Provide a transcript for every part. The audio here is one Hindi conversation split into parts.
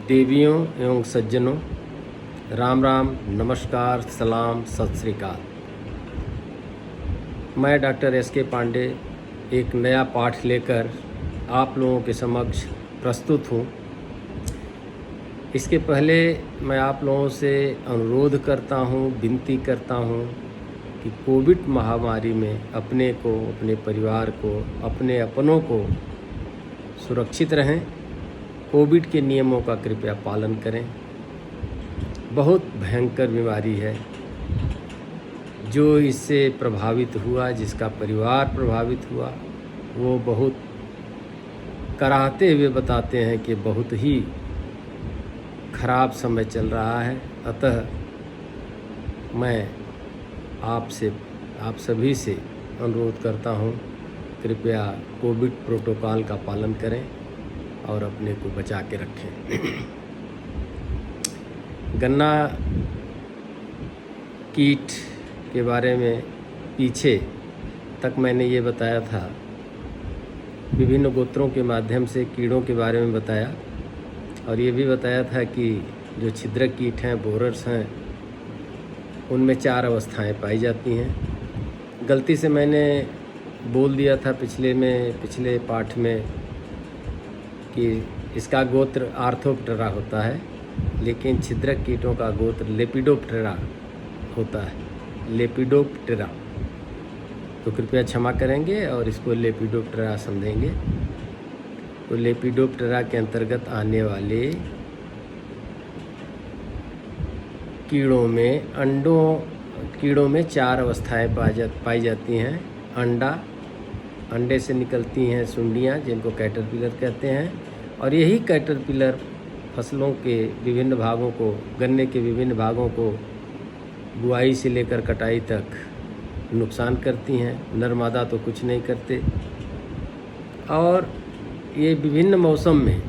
देवियों एवं सज्जनों, राम राम, नमस्कार, सलाम, सत श्री अकाल। मैं डॉक्टर एस.के. पांडे एक नया पाठ लेकर आप लोगों के समक्ष प्रस्तुत हूँ। इसके पहले मैं आप लोगों से अनुरोध करता हूँ, विनती करता हूँ कि कोविड महामारी में अपने को, अपने परिवार को, अपने अपनों को सुरक्षित रहें। कोविड के नियमों का कृपया पालन करें। बहुत भयंकर बीमारी है। जो इससे प्रभावित हुआ, जिसका परिवार प्रभावित हुआ, वो बहुत कराहते हुए बताते हैं कि बहुत ही खराब समय चल रहा है। अतः मैं आप सभी से अनुरोध करता हूँ, कृपया कोविड प्रोटोकॉल का पालन करें और अपने को बचा के रखें। गन्ना कीट के बारे में पीछे तक मैंने ये बताया था, विभिन्न गोत्रों के माध्यम से कीड़ों के बारे में बताया और ये भी बताया था कि जो छिद्रक कीट हैं, बोरर्स हैं, उनमें 4 अवस्थाएं पाई जाती हैं। गलती से मैंने बोल दिया था पिछले पाठ में कि इसका गोत्र आर्थोप्टेरा होता है, लेकिन छिद्रक कीटों का गोत्र लेपिडोप्टेरा होता है, लेपिडोप्टेरा। तो कृपया क्षमा करेंगे और इसको लेपिडोप्टेरा समझेंगे। तो लेपिडोप्टेरा के अंतर्गत आने वाले कीड़ों में 4 अवस्थाएं पाई जाती हैं। अंडे से निकलती हैं सुंडियां, जिनको कैटरपिलर कहते हैं, और यही कैटरपिलर फसलों के विभिन्न भागों को, गन्ने के विभिन्न भागों को बुआई से लेकर कटाई तक नुकसान करती हैं। नर मादा तो कुछ नहीं करते। और ये विभिन्न मौसम में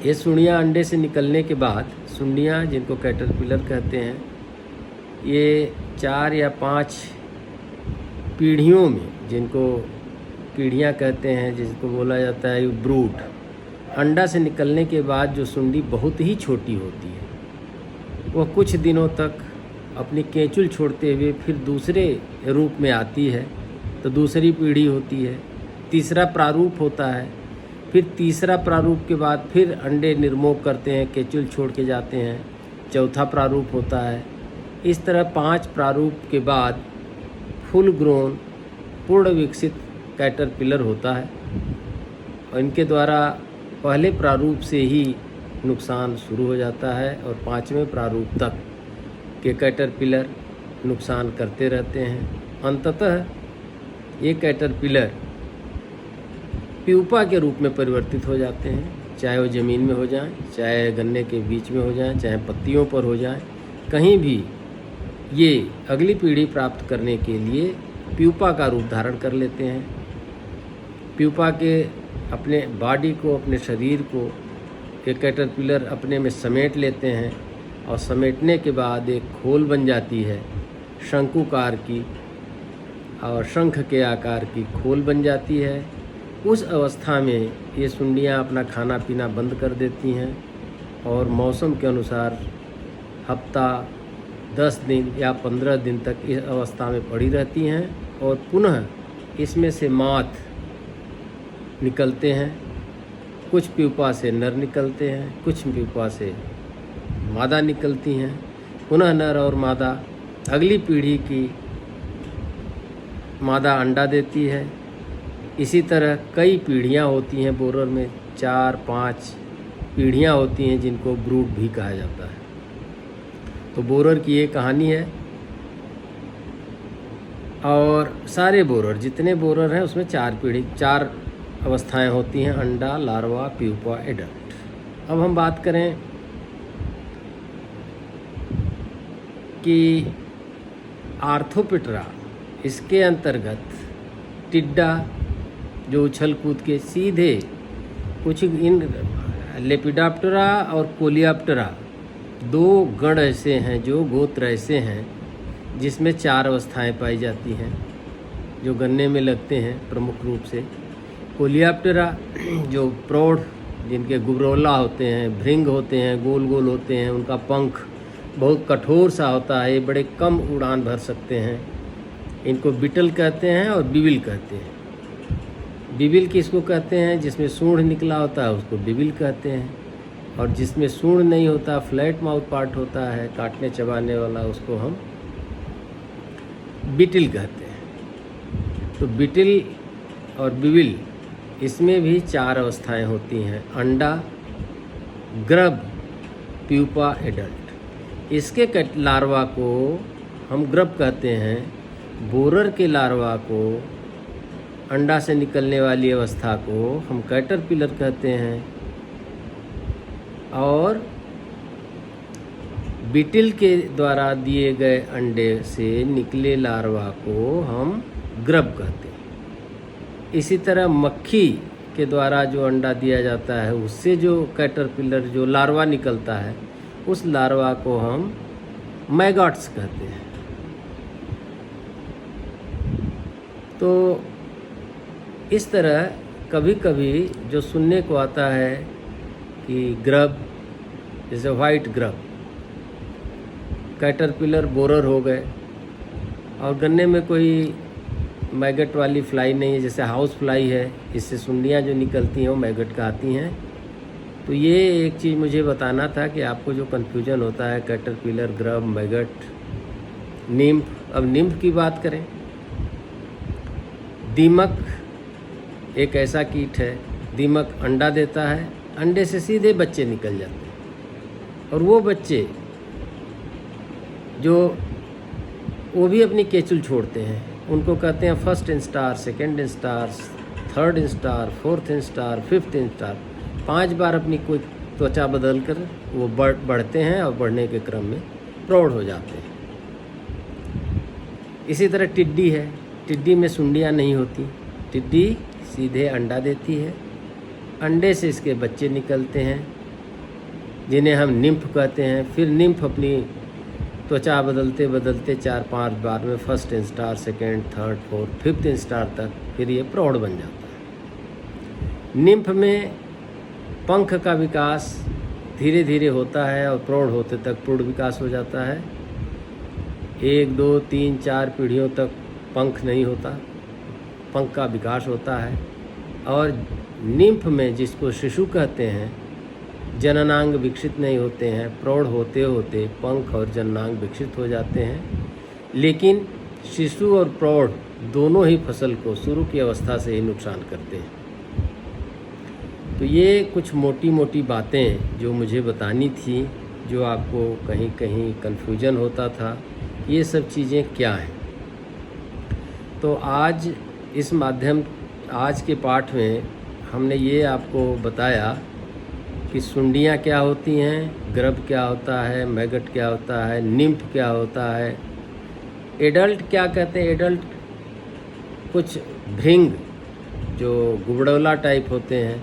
ये सुंडियां अंडे से निकलने के बाद, सुंडियां जिनको कैटरपिलर कहते हैं, ये 4 या 5 पीढ़ियों में, जिनको पीढ़ियाँ कहते हैं, जिसको बोला जाता है ब्रूड, अंडा से निकलने के बाद जो सुंडी बहुत ही छोटी होती है, वह कुछ दिनों तक अपनी केंचुल छोड़ते हुए फिर दूसरे रूप में आती है। तो दूसरी पीढ़ी होती है, तीसरा प्रारूप होता है, फिर तीसरा प्रारूप के बाद फिर अंडे निर्मोह करते हैं, केंचुल छोड़ के जाते हैं, चौथा प्रारूप होता है। इस तरह 5 प्रारूप के बाद फुल ग्रोन, पूर्ण विकसित कैटरपिलर होता है और इनके द्वारा पहले प्रारूप से ही नुकसान शुरू हो जाता है और 5वें प्रारूप तक के कैटरपिलर नुकसान करते रहते हैं। अंततः ये कैटरपिलर प्यूपा के रूप में परिवर्तित हो जाते हैं, चाहे वो ज़मीन में हो जाएं, चाहे गन्ने के बीच में हो जाएं, चाहे पत्तियों पर हो जाएं, कहीं भी ये अगली पीढ़ी प्राप्त करने के लिए प्यूपा का रूप धारण कर लेते हैं। प्यूपा के अपने बॉडी को, अपने शरीर को एक कैटरपिलर अपने में समेट लेते हैं और समेटने के बाद एक खोल बन जाती है, शंकुकार की और शंख के आकार की खोल बन जाती है। उस अवस्था में ये सुंडियां अपना खाना पीना बंद कर देती हैं और मौसम के अनुसार हफ्ता, 10 दिन या 15 दिन तक इस अवस्था में पड़ी रहती हैं और पुनः इसमें से माद निकलते हैं। कुछ प्यूपा से नर निकलते हैं, कुछ प्यूपा से मादा निकलती हैं। पुनः नर और मादा, अगली पीढ़ी की मादा अंडा देती है। इसी तरह कई पीढ़ियाँ होती हैं बोरर में, 4-5 पीढ़ियाँ होती हैं, जिनको ब्रूड भी कहा जाता है। तो बोरर की ये कहानी है। और सारे बोरर, जितने बोरर हैं, उसमें 4 अवस्थाएं होती हैं: अंडा, लार्वा, प्यूपा, एडल्ट। अब हम बात करें कि आर्थोप्टेरा, इसके अंतर्गत टिड्डा जो उछल कूद के सीधे, कुछ इन लेपिडोप्टेरा और कोलियोप्टेरा 2 गण ऐसे हैं, जो गोत्र ऐसे हैं, जिसमें 4 अवस्थाएं पाई जाती हैं, जो गन्ने में लगते हैं प्रमुख रूप से। कोलियोप्टेरा जो प्रौढ़ जिनके गुबरौला होते हैं, भृंग होते हैं, गोल गोल होते हैं, उनका पंख बहुत कठोर सा होता है, ये बड़े कम उड़ान भर सकते हैं। इनको बिटल कहते हैं और बिबिल कहते हैं। बिबिल किसको कहते हैं? जिसमें सूंड निकला होता है उसको बिबिल कहते हैं, और जिसमें सूंड नहीं होता, फ्लैट माउथ पार्ट होता है काटने चबाने वाला, उसको हम बिटिल कहते हैं। तो बिटिल और बिबिल, इसमें भी 4 अवस्थाएं होती हैं: अंडा, ग्रब, प्यूपा, एडल्ट। इसके लार्वा को हम ग्रब कहते हैं। बोरर के लार्वा को, अंडा से निकलने वाली अवस्था को हम कैटरपिलर कहते हैं, और बिटिल के द्वारा दिए गए अंडे से निकले लार्वा को हम ग्रब कहते हैं। इसी तरह मक्खी के द्वारा जो अंडा दिया जाता है, उससे जो कैटरपिलर जो लार्वा निकलता है, उस लार्वा को हम मैगॉट्स कहते हैं। तो इस तरह कभी कभी जो सुनने को आता है कि ग्रब, जैसे वाइट ग्रब, कैटरपिलर बोरर हो गए, और गन्ने में कोई मैगट वाली फ्लाई नहीं है, जैसे हाउस फ्लाई है, इससे सुंडियाँ जो निकलती हैं वो मैगट कहती हैं। तो ये एक चीज़ मुझे बताना था कि आपको जो कन्फ्यूजन होता है कैटरपिलर, ग्रब, मैगट, निम्फ। अब निम्फ की बात करें, दीमक एक ऐसा कीट है, दीमक अंडा देता है, अंडे से सीधे बच्चे निकल जाते हैं, और वो बच्चे जो वो भी अपनी केचुल छोड़ते हैं, उनको कहते हैं first instar, second instar, third instar, fourth instar, fifth instar. 5 बार अपनी कोई त्वचा बदल कर वो बढ़ते हैं, और बढ़ने के क्रम में प्रौढ़ हो जाते हैं। इसी तरह टिड्डी है, टिड्डी में सुंडियाँ नहीं होती, टिड्डी सीधे अंडा देती है, अंडे से इसके बच्चे निकलते हैं, जिन्हें हम निम्फ कहते हैं। फिर निम्फ अपनी त्वचा बदलते बदलते 4-5 बार में first instar, second, third, fourth, fifth instar तक फिर ये प्रौढ़ बन जाता है। निम्फ में पंख का विकास धीरे धीरे होता है, और प्रौढ़ होते तक पूर्ण विकास हो जाता है। 1, 2, 3, 4 पीढ़ियों तक पंख नहीं होता, पंख का विकास होता है। और निम्फ में, जिसको शिशु कहते हैं, जननांग विकसित नहीं होते हैं, प्रौढ़ होते होते पंख और जननांग विकसित हो जाते हैं। लेकिन शिशु और प्रौढ़ दोनों ही फसल को शुरू की अवस्था से ही नुकसान करते हैं। तो ये कुछ मोटी मोटी बातें जो मुझे बतानी थी, जो आपको कहीं कहीं कन्फ्यूजन होता था, ये सब चीज़ें क्या हैं। तो आज आज के पाठ में हमने ये आपको बताया कि सुंडियाँ क्या होती हैं, ग्रब क्या होता है, मैगट क्या होता है, निम्फ क्या होता है, एडल्ट क्या कहते हैं। एडल्ट कुछ भृंग जो गुबड़ौला टाइप होते हैं,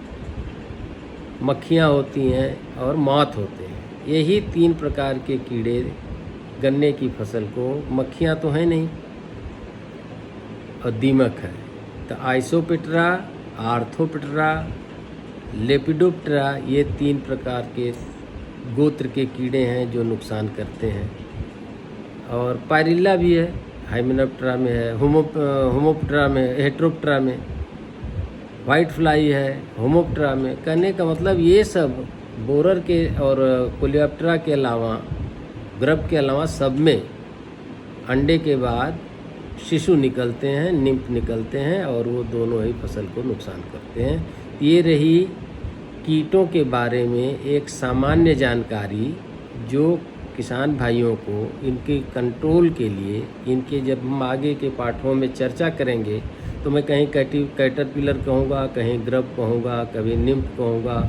मक्खियाँ होती हैं, और मॉथ होते हैं। यही 3 प्रकार के कीड़े गन्ने की फसल को, मक्खियाँ तो हैं नहीं, और दीमक है। तो आइसोपिटरा, आर्थोपिटरा, लेपिडोप्टेरा, ये 3 प्रकार के गोत्र के कीड़े हैं जो नुकसान करते हैं। और पायरिल्ला भी है, हाइमेनोप्टेरा में है, होमोप्टेरा में, हेट्रोप्टेरा में, वाइट फ्लाई है, होमोप्टेरा में। कहने का मतलब ये सब बोरर के और कोलियोप्टेरा के अलावा, ग्रब के अलावा सब में अंडे के बाद शिशु निकलते हैं, निम्फ निकलते हैं, और वो दोनों ही फसल को नुकसान करते हैं। ये रही कीटों के बारे में एक सामान्य जानकारी, जो किसान भाइयों को इनके कंट्रोल के लिए, इनके जब हम आगे के पाठों में चर्चा करेंगे, तो मैं कहीं कैटरपिलर कहूँगा, कहीं ग्रब कहूँगा, कभी निम्फ कहूँगा,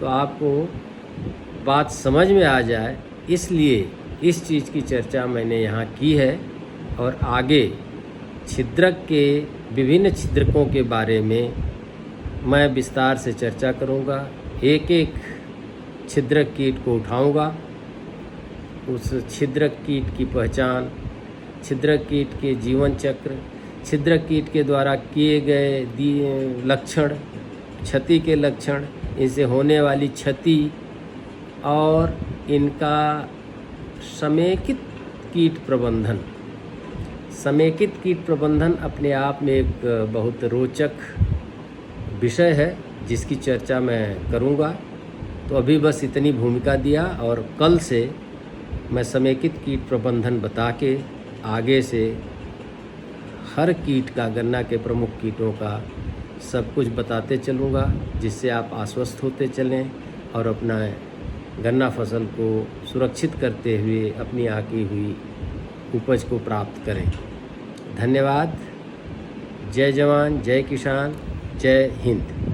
तो आपको बात समझ में आ जाए, इसलिए इस चीज़ की चर्चा मैंने यहाँ की है। और आगे छिद्रक के विभिन्न छिद्रकों के बारे में मैं विस्तार से चर्चा करूँगा। एक एक छिद्रक कीट को उठाऊँगा, उस छिद्रक कीट की पहचान, छिद्रक कीट के जीवन चक्र, छिद्रक कीट के द्वारा किए गए लक्षण, क्षति के लक्षण, इनसे होने वाली क्षति और इनका समेकित कीट प्रबंधन। समेकित कीट प्रबंधन अपने आप में एक बहुत रोचक विषय है जिसकी चर्चा मैं करूंगा। तो अभी बस इतनी भूमिका दिया और कल से मैं समेकित कीट प्रबंधन बता के आगे से हर कीट का, गन्ना के प्रमुख कीटों का सब कुछ बताते चलूँगा, जिससे आप आश्वस्त होते चलें और अपना गन्ना फसल को सुरक्षित करते हुए अपनी आकी हुई उपज को प्राप्त करें। धन्यवाद। जय जवान, जय किसान, जय हिंद।